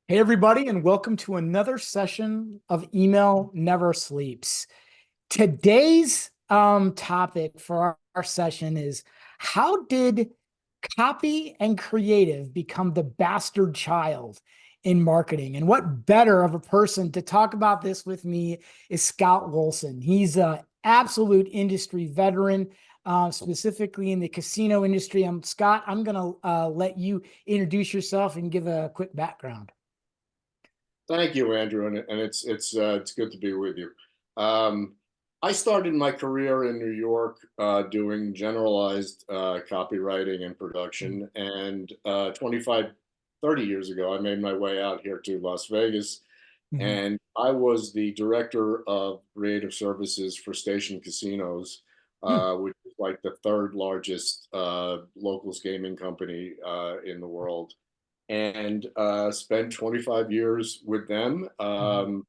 Hey, everybody, and welcome to another session of Email Never Sleeps. Today's topic for our session is how did copy and creative become the bastard child in marketing? And what better of a person to talk about this with me is Scott Wilson. He's an absolute industry veteran, specifically in the casino industry. Scott, I'm going to let you introduce yourself and give a quick background. Thank you, Andrew, and it's good to be with you. Um, I started my career in New York doing generalized copywriting and production, and 30 years ago, I made my way out here to Las Vegas, Mhm. and I was the director of creative services for Station Casinos, Hmm. which is like the third largest locals gaming company in the world and spent 25 years with them. Mhm.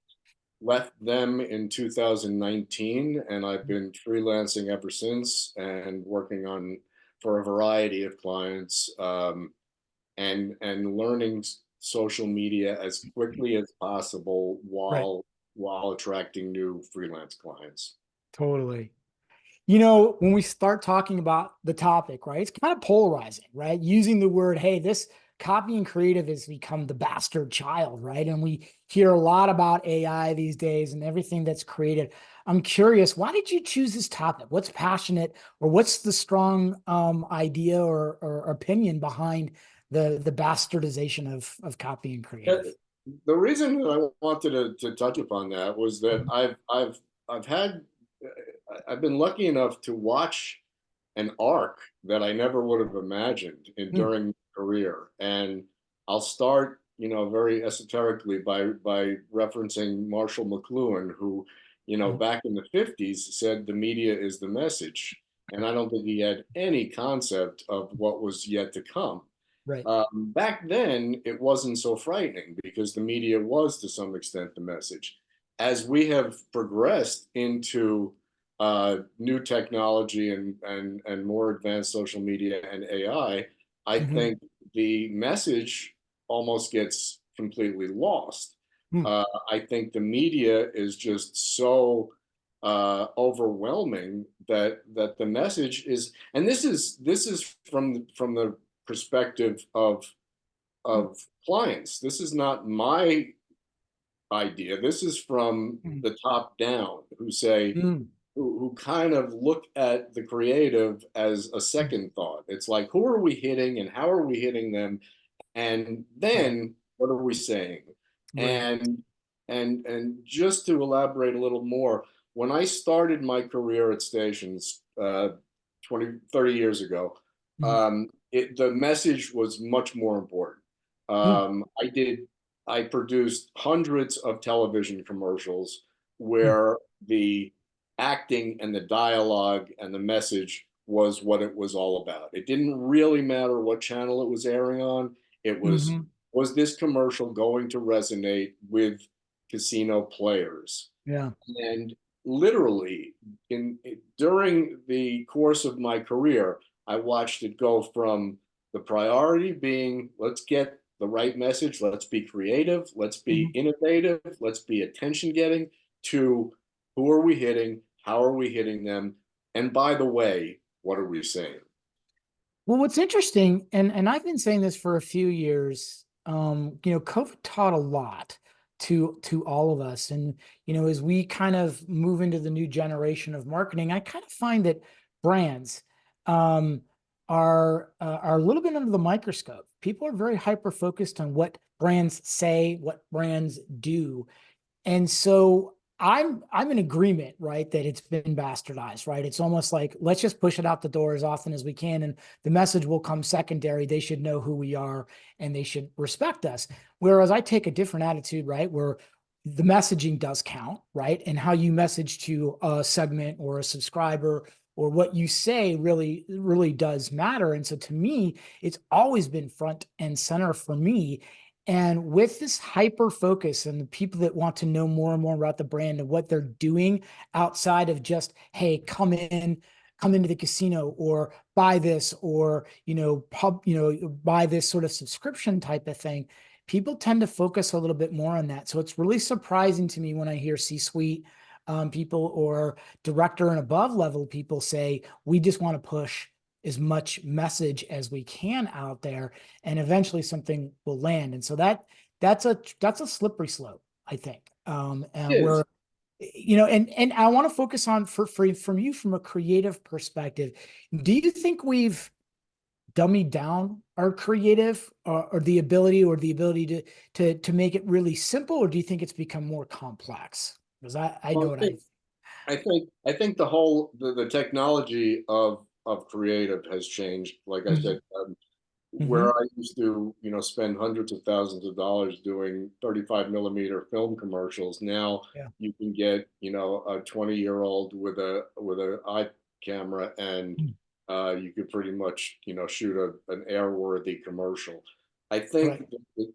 Left them in 2019, and I've been freelancing ever since and working on for a variety of clients and learning social media as quickly as possible Right. while attracting new freelance clients. Totally. When we start talking about the topic, right, it's kind of polarizing, right? Using the word, hey, this copy and creative has become the bastard child, right? And we hear a lot about AI these days and everything that's created. I'm curious, why did you choose this topic? What's passionate or what's the strong idea or opinion behind the bastardization of copy and Uh, creative? The reason that I wanted to touch upon that was that Mhm. I've had I've been lucky enough to watch an arc that I never would have imagined Hmm. during my career. And I'll start, very esoterically by referencing Marshall McLuhan, who, Mhm. back in the 50s said the media is the message. And I don't think he had any concept of what was yet to come. Right. Back then, it wasn't so frightening because the media was to some extent the message. As we have progressed into new technology and more advanced social media and I Mhm. think the message almost gets completely lost. Hmm. I think the media is just so overwhelming that the message is, and this is from the perspective of clients. This is not my idea. This is from Hmm. the top down who say Hmm. who kind of look at the creative as a second thought. It's like, who are we hitting and how are we hitting them? And Right. then what are we saying? Right. And and just to elaborate a little more, when I started my career at stations 30 years ago, Mhm. the message was much more important. Hmm. I produced hundreds of television commercials Hmm. where the acting and the dialogue and the message was what it was all about. It didn't really matter what channel it was airing on. It Mhm. was this commercial going to resonate with casino players? Yeah. And literally in during the course of my career, I watched it go from the priority being let's get the right message, let's be creative, let's be Mhm. innovative, let's be attention getting, to who are we hitting, how are we hitting them, and by the way, what are we saying? Well, what's interesting, and I've been saying this for a few years, COVID taught a lot to all of us. And, as we kind of move into the new generation of marketing, I kind of find that brands um are a little bit under the microscope. People are very hyper focused on what brands say, what brands do. And so I'm in agreement, right, that it's been bastardized, right? It's almost like let's just push it out the door as often as we can, and the message will come secondary. They should know who we are and they should respect us. Whereas I take a different attitude, right, where the messaging does count, right? And how you message to a segment or a subscriber or what you say really does matter. And so to me, it's always been front and center for me. And with this hyper focus and the people that want to know more and more about the brand and what they're doing outside of just, hey, come into the casino or buy this or, buy this sort of subscription type of thing, people tend to focus a little bit more on that. So it's really surprising to me when I hear C-suite people or director and above level people say, we just want to push as much message as we can out there, and eventually something will land. And so that's a slippery slope, I think. It Where is. and I want to focus on from you from a creative perspective. Do you think we've dummied down our creative or the ability to make it really simple, or do you think it's become more complex? Because I know Well, what I. I think the whole the technology of creative has changed. Like I Mhm, said, where mhm. I used to, spend hundreds of thousands of dollars doing 35 millimeter film commercials. Now Yeah. you can get, a 20-year-old with a eye camera, and Mm. you could pretty much, shoot an airworthy commercial. I think Right.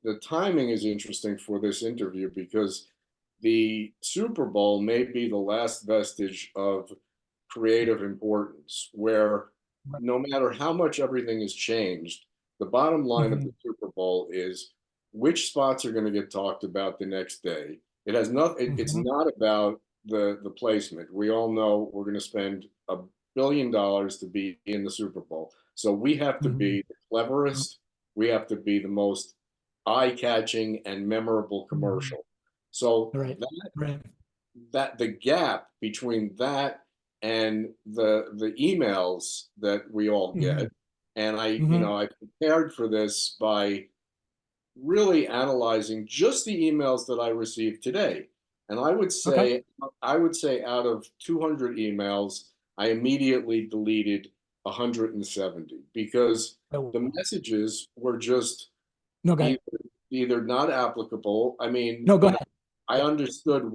the timing is interesting for this interview because the Super Bowl may be the last vestige of creative importance, where Right. no matter how much everything has changed, the bottom line of the Mhm, Super Bowl is which spots are going to get talked about the next day. It has nothing. It's mhm, not about the placement. We all know we're going to spend $1 billion to be in the Super Bowl, so we have to mhm. be the cleverest. We have to be the most eye-catching and memorable Mhm. commercial. So Right. Right. that the gap between that and the emails that we all Mhm, get, and mhm. I prepared for this by really analyzing just the emails that I received today. And Okay. I would say out of 200 emails, I immediately deleted 170 because Oh, the messages were just no, go either ahead. either not applicable. I mean, No, go ahead. I Yeah. understood Yeah.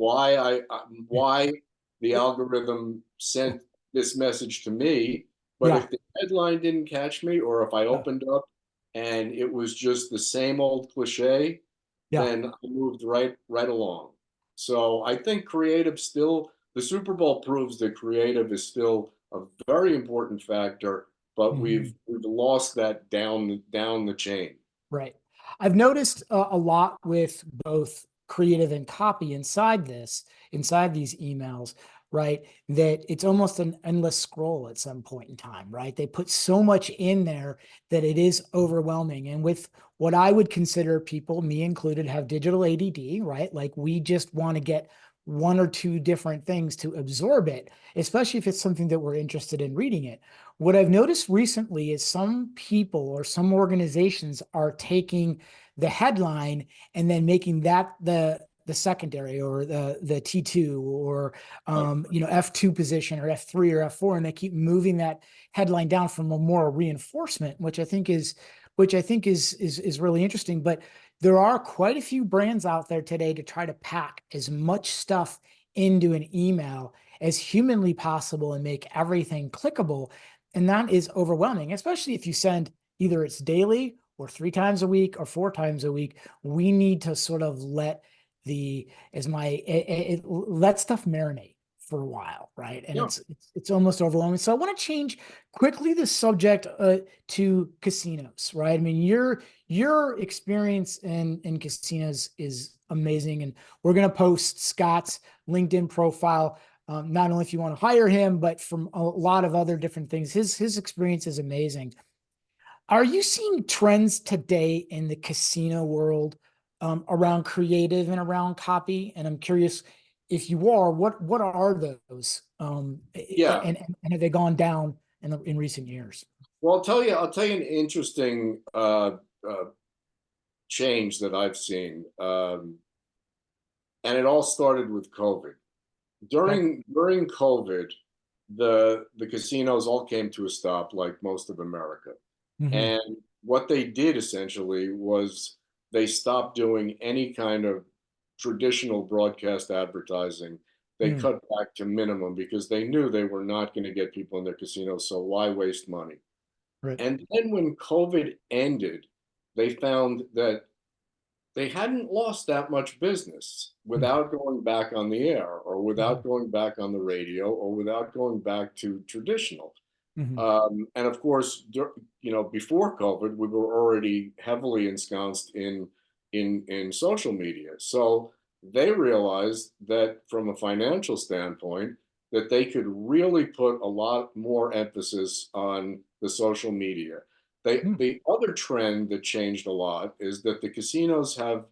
why the algorithm sent this message to me, but Yeah. if the headline didn't catch me, or if I Yeah. opened up and it was just the same old cliche, Yeah. then I moved right along. So I think creative still, the Super Bowl proves that creative is still a very important factor, but Mhm. we've lost that down the chain. Right. I've noticed a lot with both creative and copy inside these emails, right? That it's almost an endless scroll at some point in time, right? They put so much in there that it is overwhelming. And with what I would consider people, me included, have digital ADD, right? Like we just want to get one or two different things to absorb it, especially if it's something that we're interested in reading it. What I've noticed recently is some people or some organizations are taking the headline and then making that the secondary or the T2 or F2 position or F3 or F4, and they keep moving that headline down from a more reinforcement, which I think is really interesting. But there are quite a few brands out there today to try to pack as much stuff into an email as humanly possible and make everything clickable. And that is overwhelming, especially if you send either it's daily or 3 times a week or 4 times a week. We need to sort of let the as my let stuff marinate for a while, right? And Yeah. it's almost overwhelming. So I want to change quickly the subject to casinos, right? I mean, your experience in casinos is amazing, and we're gonna post Scott's LinkedIn profile, not only if you want to hire him, but from a lot of other different things. His experience is amazing. Are you seeing trends today in the casino world around creative and around copy? And I'm curious if you are, what are those? Yeah. And have they gone down in recent years? Well, I'll tell you an interesting uh, change that I've seen, and it all started with COVID. Okay. During COVID, the casinos all came to a stop, like most of America. Hmm. And what they did essentially was they stopped doing any kind of traditional broadcast advertising. They Mm, cut back to minimum because they knew they were not going to get people in their casinos. So why waste money? right. And then when COVID ended, they found that they hadn't lost that much business Mm, without going back on the air or without mhm, going back on the radio or without going back to traditional. mhm, And of course, before COVID, we were already heavily ensconced in in social media. So they realized that from a financial standpoint, that they could really put a lot more emphasis on the social media. Hmm. The other trend that changed a lot is that the casinos have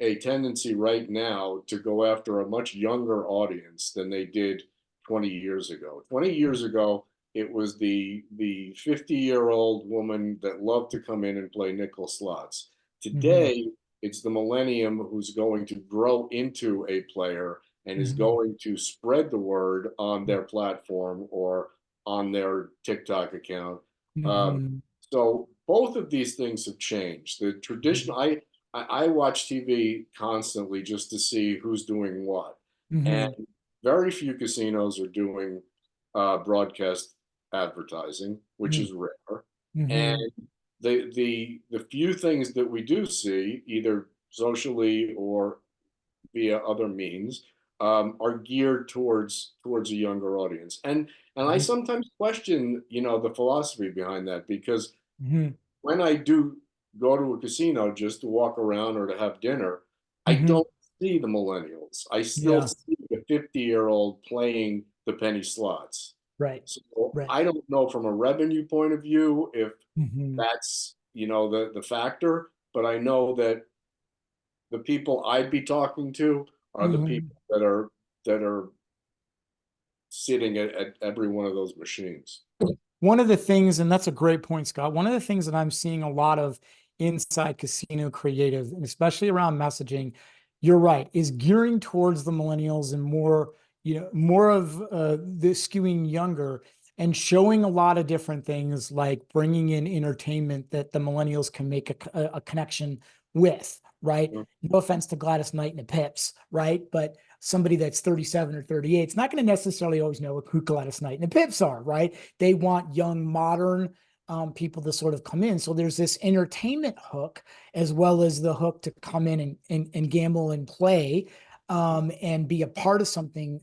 a tendency right now to go after a much younger audience than they did 20 years ago. 20 years ago, it was the 50-year-old woman that loved to come in and play nickel slots. Hmm. Today, it's the millennium who's going to grow into a player and is Hmm. going to spread the word on their platform or on their TikTok account. Um, Hmm. so both of these things have changed. The traditional, I watch TV constantly just to see who's doing what, and Hmm. very few casinos are doing broadcast advertising, which is rare. And Hmm. the few things that we do see, either socially or via other means, are geared towards a younger audience. And I Hmm. sometimes question, the philosophy behind that, because Hmm. when I do go to a casino just to walk around or to have dinner, I Hmm. don't see the millennials. I still Yeah. see the 50-year-old playing the penny slots. Right. So Right. I don't know from a revenue point of view if Hmm. that's, the factor, but I know that the people I'd be talking to are the Hmm. people that are sitting at every one of those machines. One of the things, and that's a great point, Scott. One of the things that I'm seeing a lot of inside casino creative, and especially around messaging, you're right, is gearing towards the millennials and more, more of the skewing younger and showing a lot of different things like bringing in entertainment that the millennials can make a connection with, right? Mhm. No offense to Gladys Knight and the Pips, right? But somebody that's 37 or 38 is not going to necessarily always know who Gladys Knight and the Pips are, right? They want young, modern people to sort of come in. So there's this entertainment hook as well as the hook to come in and gamble and play and be a part of something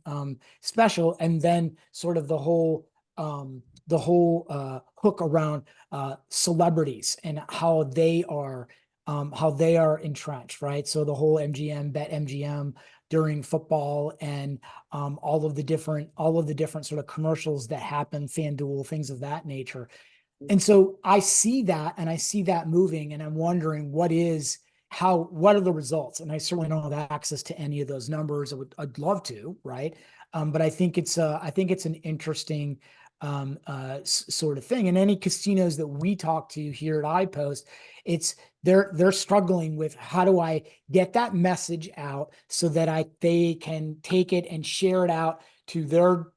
special. And then sort of the whole hook around celebrities and how they are entrenched, right? So the whole MGM, bet MGM during football and all of the different sort of commercials that happen, FanDuel, things of that nature. And so I see that and I see that moving, and I'm wondering what are the results? And I certainly don't have access to any of those numbers. I'd love to, right? But I think it's an interesting sort of thing. And any casinos that we talk to here at iPost, it's they're struggling with how do I get that message out so that they can take it and share it out to their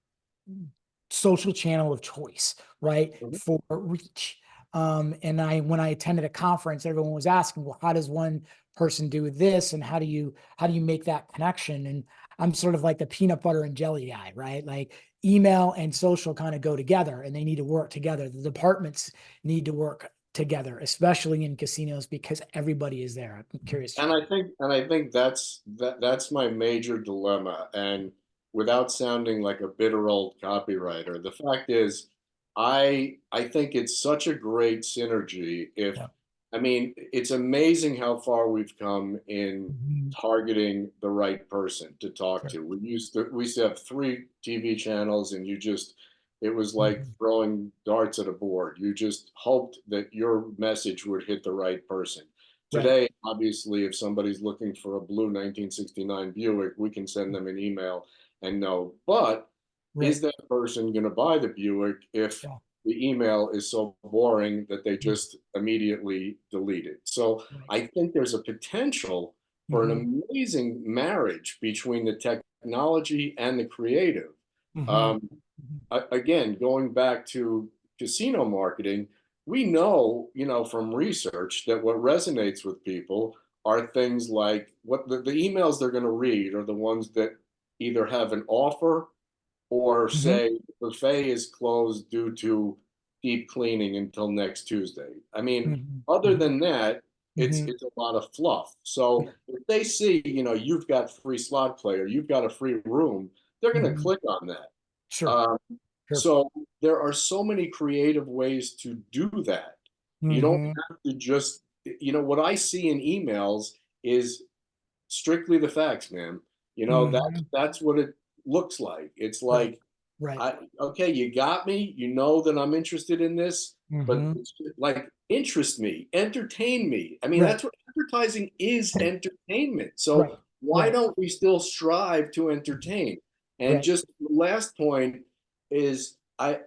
social channel of choice, right? Mhm. For reach. And when I attended a conference, everyone was asking, well, how does one person do this? And how do you make that connection? And I'm sort of like the peanut butter and jelly guy, right? Like email and social kind of go together and they need to work together. The departments need to work together, especially in casinos because everybody is there. I'm curious. And I think that's my major dilemma. And without sounding like a bitter old copywriter, the fact is, I think it's such a great synergy. If Yeah. I mean, it's amazing how far we've come in Mhm. targeting the right person to talk Sure. to. We used to have three TV channels, and it was like Mhm. throwing darts at a board. You just hoped that your message would hit the right person. Right. Today, obviously, if somebody's looking for a blue 1969 Buick, we can send them an email and know. But Right. is that person going to buy the Buick if Yeah. the email is so boring that they Mhm. just immediately delete it? So Right. I think there's a potential for Hmm. an amazing marriage between the technology and the creative. Hmm. Um, Again, going back to casino marketing, we know, from research that what resonates with people are things like what the emails they're going to read are the ones that either have an offer or Hmm. say the buffet is closed due to deep cleaning until next Tuesday. I mean, Hmm. other Hmm. than that, it's Hmm. it's a lot of fluff. So Yeah. if they see, you've got free slot play or you've got a free room, they're going to Hmm. click on that. Sure. Um, Sure. so there are so many creative ways to do that. You don't Hmm. have to just, what I see in emails is strictly the facts, man. You know, Hmm. that's what it looks like. It's Right. like, Right. okay, you got me. You know that I'm interested in this, but Hmm. it's like interest me, entertain me. I mean, Right. that's what advertising is, entertainment. So Right. why Right. don't we still strive to entertain? And Right. just the last point is I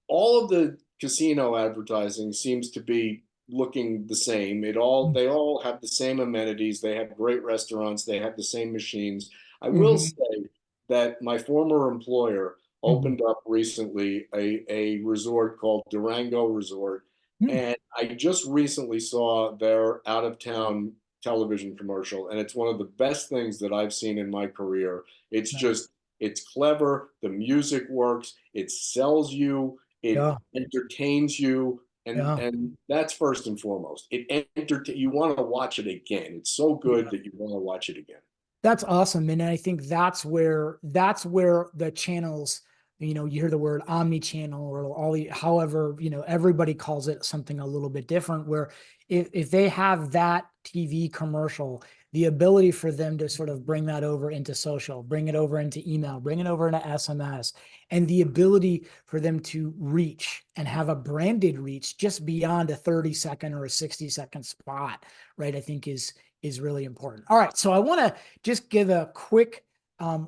all of the casino advertising seems to be looking the same. They all have the same amenities. They have great restaurants. They have the same machines. I will Hmm. say that my former employer Hmm. opened up recently a resort called Durango Resort. Hmm. And I just recently saw their out of town television commercial, and it's one of the best things that I've seen in my career. It's Nice. just, it's clever. The music works. It sells you. It Yeah. entertains you. Yeah. And that's first and foremost. You want to watch it again. It's so good Yeah. that you want to watch it again. That's awesome. And I think that's where the channels, you hear the word omni-channel or all the, however, everybody calls it something a little bit different, where if they have that TV commercial, the ability for them to sort of bring that over into social, bring it over into email, bring it over into SMS, and the ability for them to reach and have a branded reach just beyond a 30-second or a 60-second spot, right? I think is really important. All right. So I want to just give a quick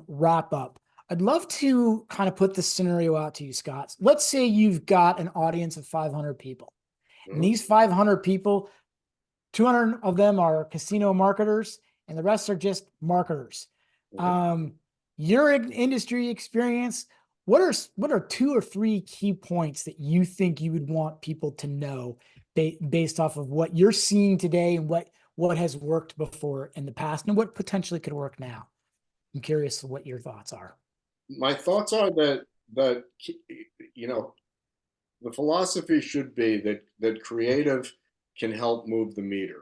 wrap up. I'd love to kind of put this scenario out to you, Scott. Let's say you've got an audience of 500 people, and Mhm. these 500 people, 200 of them are casino marketers, and the rest are just marketers. Mhm. Um, your industry experience, what are two or three key points that you think you would want people to know based off of what you're seeing today and what has worked before in the past and what potentially could work now? I'm curious what your thoughts are. My thoughts are that you know the philosophy should be that creative can help move the meter.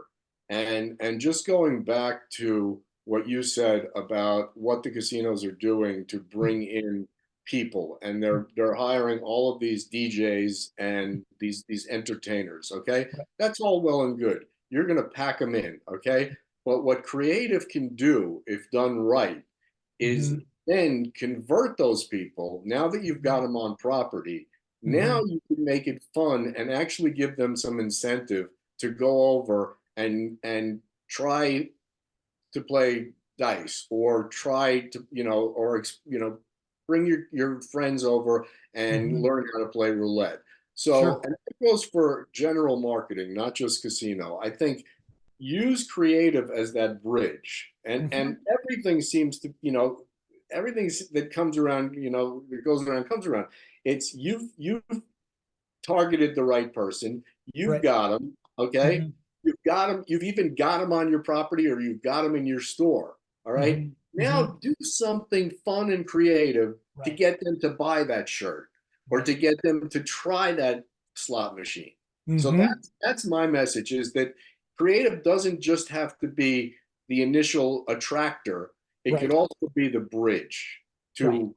And just going back to what you said about what the casinos are doing to bring in people, and they're hiring all of these DJs and these entertainers, okay? That's all well and good. You're going to pack them in, okay? But what creative can do, if done right, is Mm-hmm. then convert those people, now that you've got them on property. Now Mm-hmm. you can make it fun and actually give them some incentive to go over and try to play dice, or try to, or bring your friends over and Mm-hmm. learn how to play roulette. So, Sure. and it goes for general marketing, not just casino. I think use creative as that bridge, and Mm-hmm. everything seems to, everything that comes around, that goes around comes around. It's you've targeted the right person. You've Right. got them. Okay. Mm-hmm. You've got them. You've even got them on your property, or you've got them in your store. All right. Mm-hmm. Mm-hmm. Now do something fun and creative to Right. get them to buy that shirt, or Right. to get them to try that slot machine. So Mm-hmm. that's my message, is that creative doesn't just have to be the initial attractor. It could Right. also be the bridge Right. to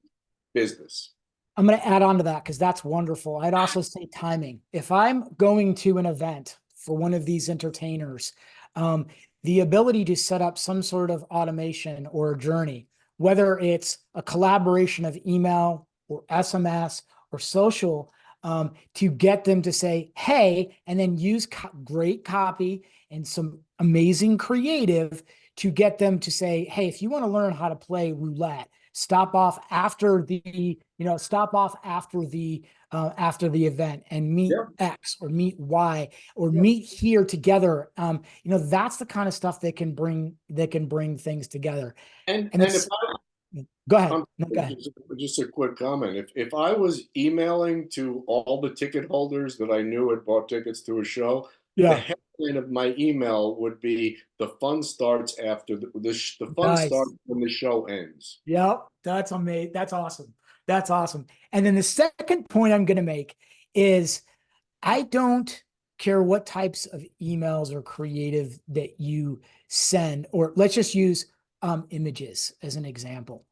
business. I'm going to add on to that because that's wonderful. I'd also say timing. If I'm going to an event for one of these entertainers, um, the ability to set up some sort of automation or a journey, whether it's a collaboration of email or SMS or social, to get them to say, hey, and then use great copy and some amazing creative to get them to say, hey, if you want to learn how to play roulette, stop off after the event and meet Yep. X or meet Y or Yep. meet here together. That's the kind of stuff that can bring things together. And And if it's Go ahead. I'm No, go ahead. just a quick comment. If I was emailing to all the ticket holders that I knew had bought tickets to a show, the Yeah. headline of my email would be, "The fun starts after the fun starts Nice. when the show ends." Yep. That's amazing. That's awesome. That's awesome. And then the second point I'm going to make is I don't care what types of emails or creative that you send, or let's just use images as an example.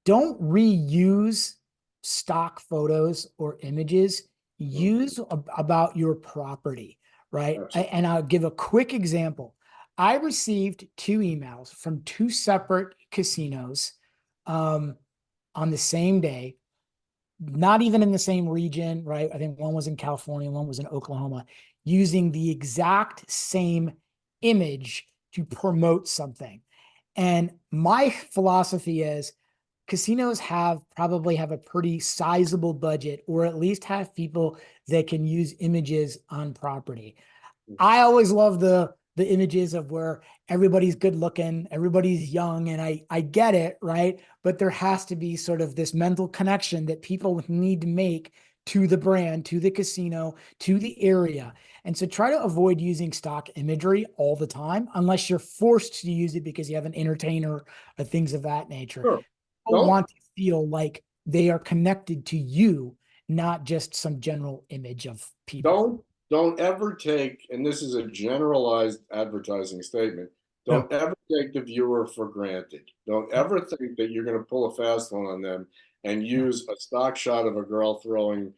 Don't reuse stock photos or images. Mhm. Use about your property, right? Absolutely. And I'll give a quick example. I received two emails from two separate casinos on the same day, not even in the same region, right? I think one was in California, one was in Oklahoma, using the exact same image to promote something. And my philosophy is casinos probably have a pretty sizable budget, or at least have people that can use images on property. I always love the images of where everybody's good looking, everybody's young, and I get it, right? But there has to be sort of this mental connection that people need to make to the brand, to the casino, to the area. And so try to avoid using stock imagery all the time unless you're forced to use it because you have an entertainer or things of that nature. Sure. People Don't want to feel like they are connected to you, not just some general image of people. don't ever take, and this is a generalized advertising statement, Yeah. don't ever take the viewer for granted. Don't ever think that you're going to pull a fast one on them and Yeah. use a stock shot of a girl throwing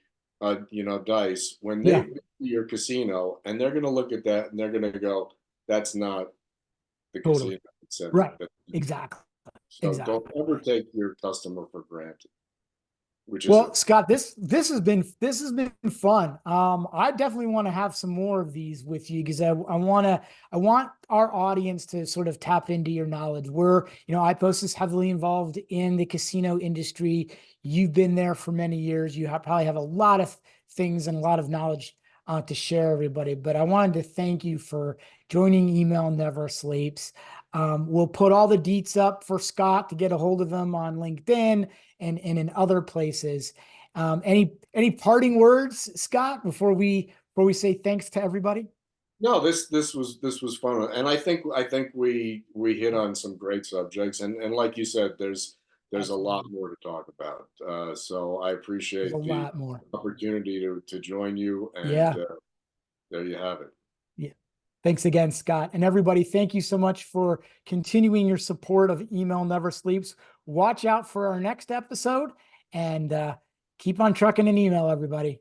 dice when Yeah. they've been to your casino, and they're going to look at that and they're going to go, that's not the Totally. casino that sent it. Right. Exactly. So don't Exactly. ever take your customer for granted, which is Well, Scott, this has been fun. I definitely want to have some more of these with you because I want our audience to sort of tap into your knowledge. IPOS is heavily involved in the casino industry. You've been there for many years. Probably have a lot of things and a lot of knowledge to share everybody. But I wanted to thank you for joining Email Never Sleeps. We'll put all the deets up for Scott to get a hold of him on LinkedIn and in other places. Any parting words, Scott, before we say thanks to everybody? No, this was fun, and I think we hit on some great subjects, and like you said, there's a lot Absolutely. more to talk about. So I There's a appreciate the lot more. opportunity to join you, and Yeah. there you have it. Yeah. Thanks again, Scott. And everybody, thank you so much for continuing your support of Email Never Sleeps. Watch out for our next episode and keep on trucking an email, everybody.